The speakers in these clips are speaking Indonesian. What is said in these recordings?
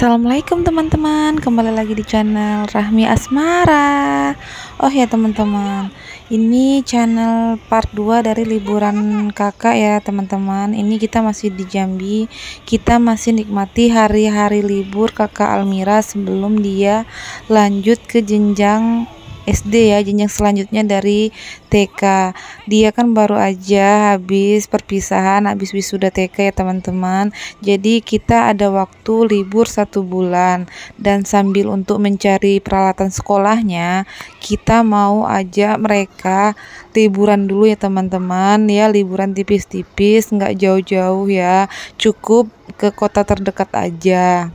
Assalamualaikum teman-teman, kembali lagi di channel Rahmi Asmara. Oh ya teman-teman, ini channel part 2 dari liburan kakak ya teman-teman. Ini kita masih di Jambi, kita masih nikmati hari-hari libur kakak Almira sebelum dia lanjut ke jenjang SD ya, jenjang selanjutnya dari TK. Dia kan baru aja habis perpisahan, habis wisuda TK ya teman-teman. Jadi kita ada waktu libur 1 bulan, dan sambil untuk mencari peralatan sekolahnya, kita mau ajak mereka liburan dulu ya teman-teman. Ya, liburan tipis-tipis, nggak jauh-jauh ya, cukup ke kota terdekat aja.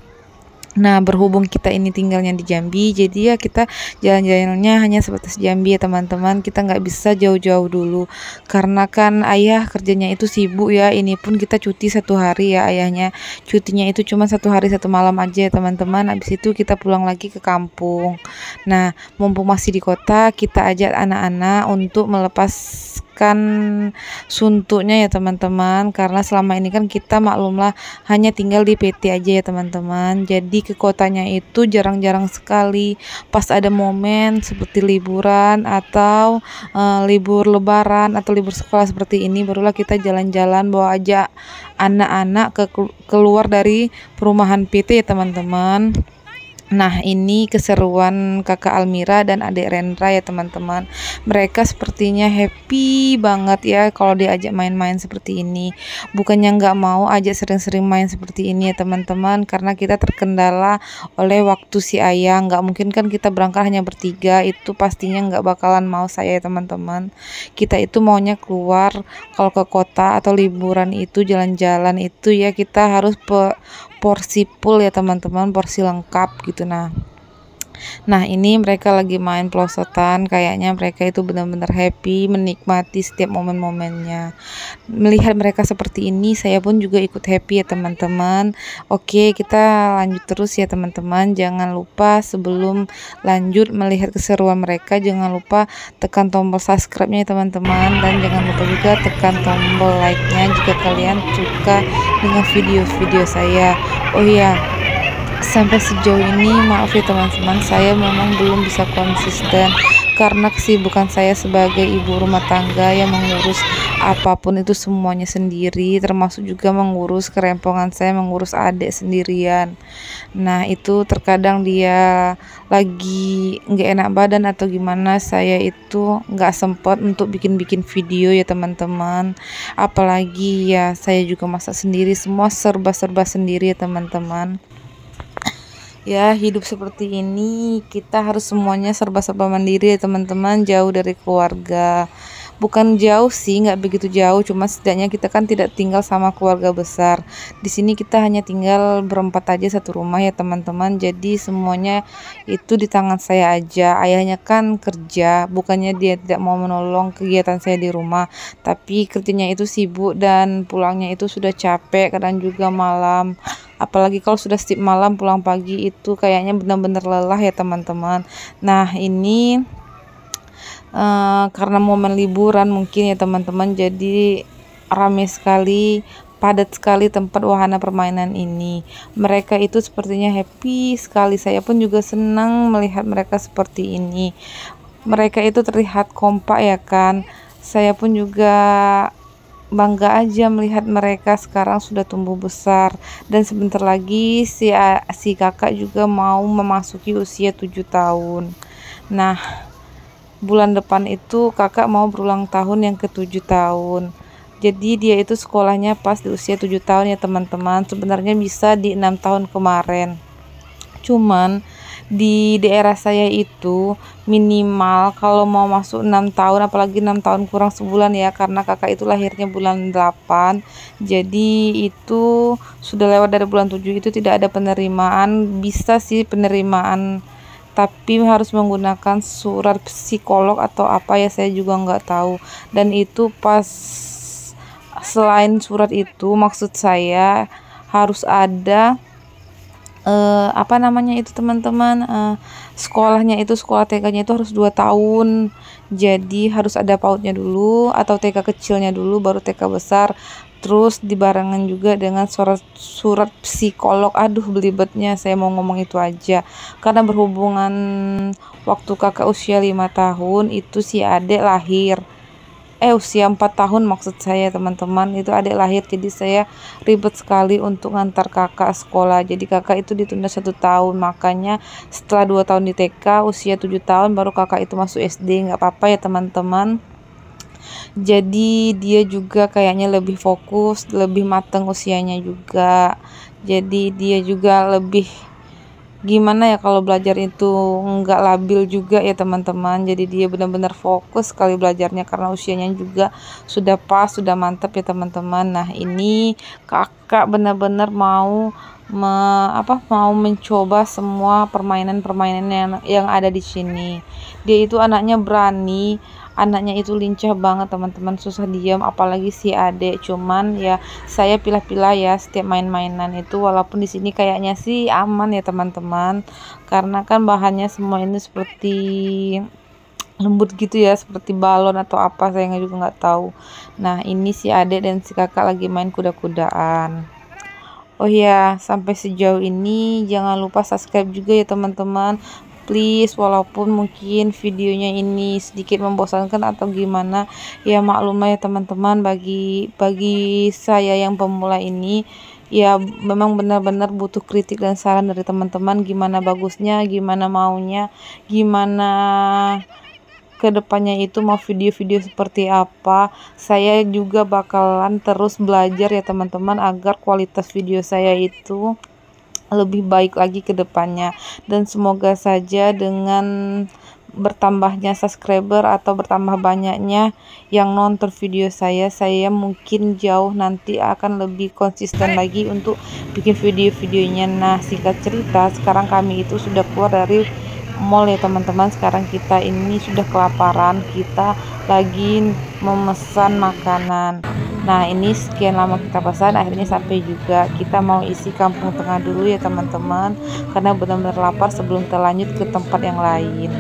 Nah, berhubung kita ini tinggalnya di Jambi, jadi ya kita jalan-jalannya hanya sebatas Jambi ya teman-teman. Kita nggak bisa jauh-jauh dulu, karena kan ayah kerjanya itu sibuk ya. Ini pun kita cuti 1 hari ya, ayahnya cutinya itu cuma 1 hari 1 malam aja ya teman-teman. Habis itu kita pulang lagi ke kampung. Nah, mumpung masih di kota, kita ajak anak-anak untuk melepaskan suntuknya ya teman-teman, karena selama ini kan kita maklumlah hanya tinggal di PT aja ya teman-teman. Jadi ke kotanya itu jarang-jarang sekali. Pas ada momen seperti liburan atau libur lebaran atau libur sekolah seperti ini, barulah kita jalan-jalan bawa aja anak-anak keluar dari perumahan PT ya teman-teman. Nah, ini keseruan kakak Almira dan adik Rendra ya teman-teman. Mereka sepertinya happy banget ya kalau diajak main-main seperti ini. Bukannya nggak mau ajak sering-sering main seperti ini ya teman-teman, karena kita terkendala oleh waktu si ayah. Nggak mungkin kan kita berangkat hanya bertiga, itu pastinya nggak bakalan mau saya ya teman-teman. Kita itu maunya keluar, kalau ke kota atau liburan itu jalan-jalan itu ya kita harus porsi full ya teman-teman, porsi lengkap gitu. Nah, ini mereka lagi main pelosotan, kayaknya mereka itu benar-benar happy menikmati setiap momen-momennya. Melihat mereka seperti ini, saya pun juga ikut happy ya teman-teman. Oke, kita lanjut terus ya teman-teman. Jangan lupa sebelum lanjut melihat keseruan mereka, jangan lupa tekan tombol subscribe-nya ya teman-teman, dan jangan lupa juga tekan tombol like-nya jika kalian suka dengan video-video saya. Oh iya, sampai sejauh ini maaf ya teman-teman, saya memang belum bisa konsisten karena kesibukan saya sebagai ibu rumah tangga yang mengurus apapun itu semuanya sendiri, termasuk juga mengurus kerempongan saya, mengurus adik sendirian. Nah, itu terkadang dia lagi nggak enak badan atau gimana, saya itu nggak sempat untuk bikin video ya teman-teman. Apalagi ya saya juga masak sendiri, semua serba-serba sendiri ya teman-teman. Ya, hidup seperti ini kita harus semuanya serba-serba mandiri ya teman-teman, jauh dari keluarga. Bukan jauh sih, nggak begitu jauh, cuma setidaknya kita kan tidak tinggal sama keluarga besar. Di sini kita hanya tinggal berempat aja satu rumah ya teman-teman. Jadi semuanya itu di tangan saya aja. Ayahnya kan kerja, bukannya dia tidak mau menolong kegiatan saya di rumah, tapi kerjanya itu sibuk dan pulangnya itu sudah capek, kadang juga malam. Apalagi kalau sudah setiap malam pulang pagi itu kayaknya benar-benar lelah ya teman-teman. Nah, ini karena momen liburan mungkin ya teman-teman, jadi ramai sekali, padat sekali tempat wahana permainan ini. Mereka itu sepertinya happy sekali. Saya pun juga senang melihat mereka seperti ini. Mereka itu terlihat kompak ya kan. Saya pun juga bangga aja melihat mereka sekarang sudah tumbuh besar, dan sebentar lagi si kakak juga mau memasuki usia 7 tahun. Nah, bulan depan itu kakak mau berulang tahun yang ke-7 tahun. Jadi dia itu sekolahnya pas di usia 7 tahun ya teman-teman. Sebenarnya bisa di 6 tahun kemarin. Cuman di daerah saya itu minimal kalau mau masuk 6 tahun, apalagi 6 tahun kurang sebulan ya, karena kakak itu lahirnya bulan 8, jadi itu sudah lewat dari bulan 7, itu tidak ada penerimaan. Bisa sih penerimaan, tapi harus menggunakan surat psikolog atau apa ya, saya juga nggak tahu. Dan itu pas, selain surat itu maksud saya harus ada apa namanya itu teman-teman, sekolahnya itu, sekolah TK-nya itu harus 2 tahun. Jadi harus ada PAUD-nya dulu atau TK kecilnya dulu baru TK besar. Terus dibarengan juga dengan surat psikolog. Aduh belibetnya, saya mau ngomong itu aja. Karena berhubungan waktu kakak usia 5 tahun itu si adik lahir. Usia 4 tahun maksud saya teman-teman, itu adik lahir. Jadi saya ribet sekali untuk ngantar kakak sekolah. Jadi kakak itu ditunda 1 tahun, makanya setelah 2 tahun di TK, usia 7 tahun baru kakak itu masuk SD. Nggak apa-apa ya teman-teman. Jadi dia juga kayaknya lebih fokus, lebih mateng usianya juga. Jadi dia juga lebih gimana ya, kalau belajar itu nggak labil juga ya teman-teman. Jadi dia benar-benar fokus sekali belajarnya karena usianya juga sudah pas, sudah mantap ya teman-teman. Nah ini kakak benar-benar mau mau mencoba semua permainan-permainan yang ada di sini. Dia itu anaknya berani, anaknya itu lincah banget teman-teman, susah diam, apalagi si adek. Cuman ya saya pilah-pilah ya setiap main-mainan itu, walaupun di sini kayaknya sih aman ya teman-teman, karena kan bahannya semua ini seperti lembut gitu ya, seperti balon atau apa, saya juga nggak tahu. Nah ini si adek dan si kakak lagi main kuda-kudaan. Oh ya, sampai sejauh ini jangan lupa subscribe juga ya teman-teman. Please, walaupun mungkin videonya ini sedikit membosankan atau gimana, ya maklum ya teman-teman, bagi saya yang pemula ini ya memang benar-benar butuh kritik dan saran dari teman-teman, gimana bagusnya, gimana maunya, gimana kedepannya itu mau video-video seperti apa. Saya juga bakalan terus belajar ya teman-teman, agar kualitas video saya itu lebih baik lagi ke depannya. Dan semoga saja dengan bertambahnya subscriber atau bertambah banyaknya yang nonton video saya mungkin jauh nanti akan lebih konsisten lagi untuk bikin video-videonya. Nah singkat cerita, sekarang kami itu sudah keluar dari mall ya teman-teman. Sekarang kita ini sudah kelaparan, kita lagi memesan makanan. Nah ini sekian lama kita pesan, akhirnya sampai juga. Kita mau isi Kampung Tengah dulu ya teman-teman, karena benar-benar lapar sebelum terlanjut ke tempat yang lain.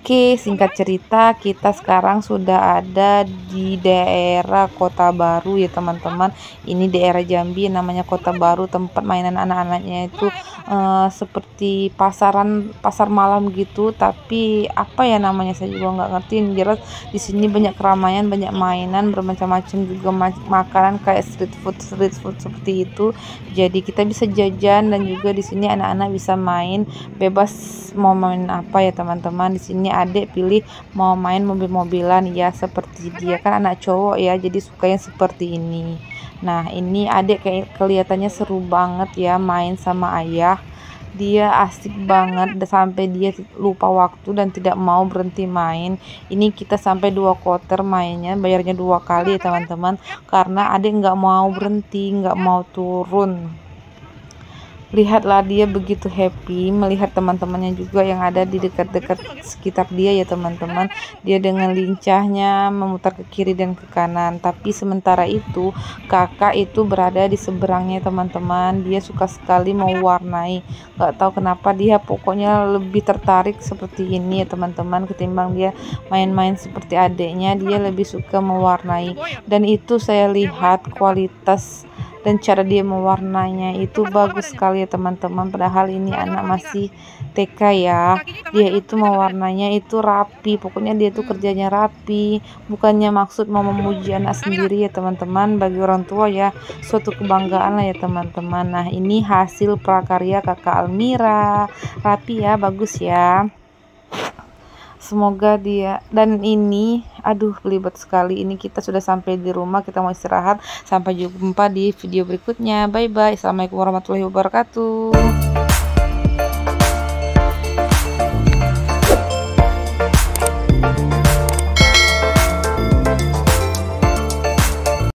Oke, singkat cerita, kita sekarang sudah ada di daerah Kota Baru ya teman-teman. Ini daerah Jambi, namanya Kota Baru. Tempat mainan anak-anaknya itu seperti pasar malam gitu, tapi apa ya namanya saya juga nggak ngerti. Yang jelas di sini banyak keramaian, banyak mainan bermacam-macam, juga makanan kayak street food seperti itu. Jadi kita bisa jajan, dan juga di sini anak-anak bisa main bebas mau main apa ya teman-teman. Di sini adik pilih mau main mobil-mobilan ya, seperti dia kan anak cowok ya, jadi sukanya seperti ini. Nah ini adik kayak kelihatannya seru banget ya main sama ayah. Dia asik banget sampai dia lupa waktu dan tidak mau berhenti main. Ini kita sampai 2 quarter mainnya, bayarnya 2 kali ya teman-teman, karena adik nggak mau berhenti, nggak mau turun. Lihatlah dia begitu happy melihat teman-temannya juga yang ada di dekat-dekat sekitar dia ya teman-teman. Dia dengan lincahnya memutar ke kiri dan ke kanan. Tapi sementara itu kakak itu berada di seberangnya teman-teman. Dia suka sekali mewarnai. Gak tahu kenapa dia pokoknya lebih tertarik seperti ini ya teman-teman, ketimbang dia main-main seperti adiknya. Dia lebih suka mewarnai, dan itu saya lihat kualitas dan cara dia mewarnanya itu bagus sekali ya teman-teman. Padahal ini anak masih TK ya, dia itu mewarnanya itu rapi, pokoknya dia tuh kerjanya rapi. Bukannya maksud mau memuji anak sendiri ya teman-teman, bagi orang tua ya suatu kebanggaan lah ya teman-teman. Nah ini hasil prakarya kakak Almira, rapi ya, bagus ya. Semoga dia, dan ini aduh belibet sekali. Ini kita sudah sampai di rumah, kita mau istirahat. Sampai jumpa di video berikutnya. Bye bye. Assalamualaikum warahmatullahi wabarakatuh.